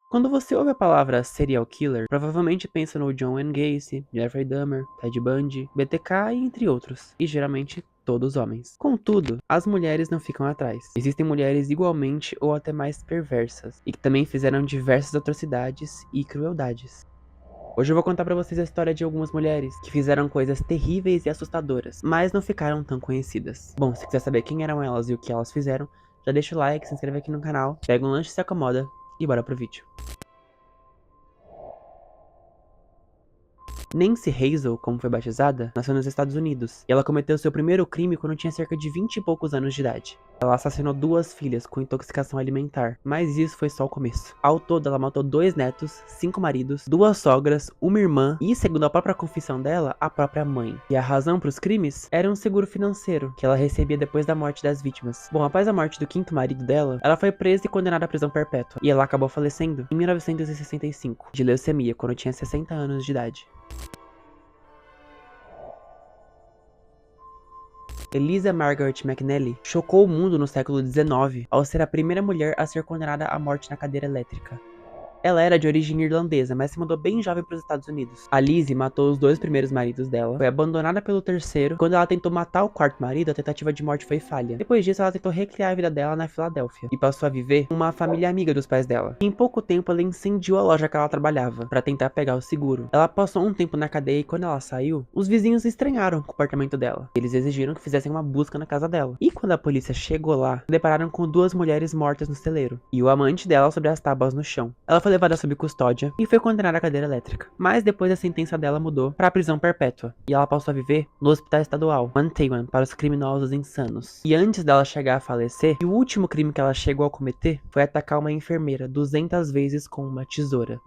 Quando você ouve a palavra serial killer, provavelmente pensa no John Wayne Gacy, Jeffrey Dahmer, Ted Bundy, BTK e entre outros, e geralmente todos homens. Contudo, as mulheres não ficam atrás. Existem mulheres igualmente ou até mais perversas, e que também fizeram diversas atrocidades e crueldades. Hoje eu vou contar pra vocês a história de algumas mulheres que fizeram coisas terríveis e assustadoras, mas não ficaram tão conhecidas. Bom, se quiser saber quem eram elas e o que elas fizeram, já deixa o like, se inscreve aqui no canal, pega um lanche, se acomoda e bora pro vídeo. Nancy Hazel, como foi batizada, nasceu nos Estados Unidos, e ela cometeu seu primeiro crime quando tinha cerca de 20 e poucos anos de idade. Ela assassinou 2 filhas com intoxicação alimentar, mas isso foi só o começo. Ao todo, ela matou 2 netos, 5 maridos, 2 sogras, uma irmã e, segundo a própria confissão dela, a própria mãe. E a razão para os crimes era um seguro financeiro, que ela recebia depois da morte das vítimas. Bom, após a morte do 5º marido dela, ela foi presa e condenada à prisão perpétua, e ela acabou falecendo em 1965, de leucemia, quando tinha 60 anos de idade. Eliza Margaret McNally chocou o mundo no século XIX ao ser a primeira mulher a ser condenada à morte na cadeira elétrica. Ela era de origem irlandesa, mas se mudou bem jovem para os Estados Unidos. A Lizzie matou os 2 primeiros maridos dela, foi abandonada pelo terceiro. Quando ela tentou matar o 4º marido, a tentativa de morte foi falha. Depois disso, ela tentou recriar a vida dela na Filadélfia e passou a viver com uma família amiga dos pais dela. Em pouco tempo, ela incendiou a loja que ela trabalhava para tentar pegar o seguro. Ela passou um tempo na cadeia e quando ela saiu, os vizinhos estranharam o comportamento dela. Eles exigiram que fizessem uma busca na casa dela. E quando a polícia chegou lá, se depararam com 2 mulheres mortas no celeiro e o amante dela sobre as tábuas no chão. Ela foi levada sob custódia e foi condenada à cadeira elétrica. Mas depois a sentença dela mudou para prisão perpétua e ela passou a viver no hospital estadual Montalban para os criminosos insanos. E antes dela chegar a falecer, o último crime que ela chegou a cometer foi atacar uma enfermeira 200 vezes com uma tesoura.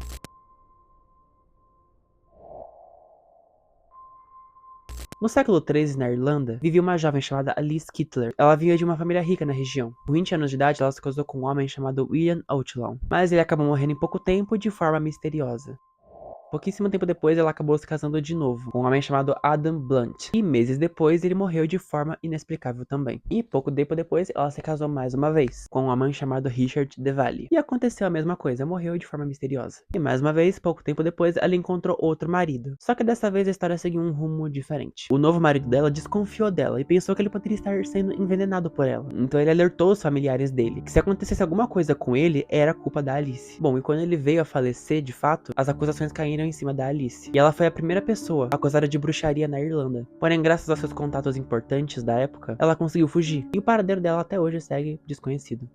No século XIII, na Irlanda, vivia uma jovem chamada Alice Kittler. Ela vinha de uma família rica na região. Com 20 anos de idade, ela se casou com um homem chamado William Outlaw, mas ele acabou morrendo em pouco tempo de forma misteriosa. Pouquíssimo tempo depois, ela acabou se casando de novo, com um homem chamado Adam Blunt. E meses depois, ele morreu de forma inexplicável também. E pouco tempo depois, ela se casou mais uma vez, com um homem chamado Richard DeVally. E aconteceu a mesma coisa, morreu de forma misteriosa. E mais uma vez, pouco tempo depois, ela encontrou outro marido. Só que dessa vez a história seguiu um rumo diferente. O novo marido dela desconfiou dela e pensou que ele poderia estar sendo envenenado por ela. Então ele alertou os familiares dele, que se acontecesse alguma coisa com ele, era culpa da Alice. Bom, e quando ele veio a falecer, de fato, as acusações caíram em cima da Alice, e ela foi a primeira pessoa acusada de bruxaria na Irlanda. Porém, graças aos seus contatos importantes da época, ela conseguiu fugir, e o paradeiro dela até hoje segue desconhecido.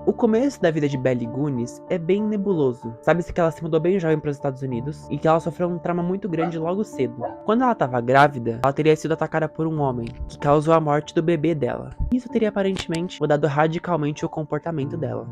O começo da vida de Belly Goonis é bem nebuloso. Sabe-se que ela se mudou bem jovem para os Estados Unidos e que ela sofreu um trauma muito grande logo cedo. Quando ela estava grávida, ela teria sido atacada por um homem, que causou a morte do bebê dela. Isso teria aparentemente mudado radicalmente o comportamento dela.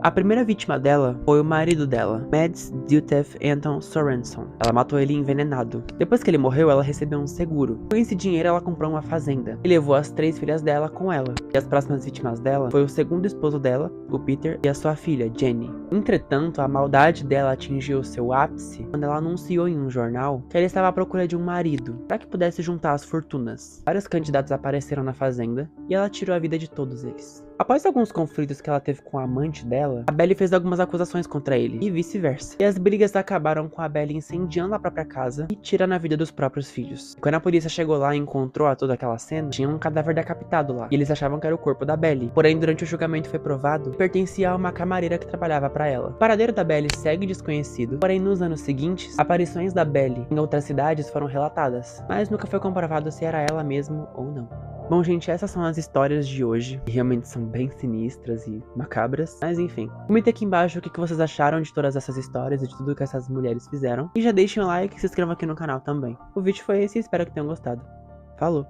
A primeira vítima dela foi o marido dela, Mads Dutef Anton Sorenson. Ela matou ele envenenado. Depois que ele morreu, ela recebeu um seguro. Com esse dinheiro, ela comprou uma fazenda e levou as 3 filhas dela com ela. E as próximas vítimas dela foi o segundo esposo dela, o Peter, e a sua filha, Jenny. Entretanto, a maldade dela atingiu seu ápice quando ela anunciou em um jornal que ela estava à procura de um marido para que pudesse juntar as fortunas. Vários candidatos apareceram na fazenda e ela tirou a vida de todos eles. Após alguns conflitos que ela teve com a amante dela, a Belly fez algumas acusações contra ele, e vice-versa. E as brigas acabaram com a Belly incendiando a própria casa e tirando a vida dos próprios filhos. E quando a polícia chegou lá e encontrou toda aquela cena, tinha um cadáver decapitado lá, e eles achavam que era o corpo da Belly. Porém, durante o julgamento foi provado que pertencia a uma camareira que trabalhava para ela. O paradeiro da Belly segue desconhecido, porém nos anos seguintes, aparições da Belly em outras cidades foram relatadas, mas nunca foi comprovado se era ela mesmo ou não. Bom, gente, essas são as histórias de hoje, que realmente são bem sinistras e macabras, mas enfim. Comenta aqui embaixo o que vocês acharam de todas essas histórias e de tudo que essas mulheres fizeram. E já deixem um like e se inscrevam aqui no canal também. O vídeo foi esse e espero que tenham gostado. Falou!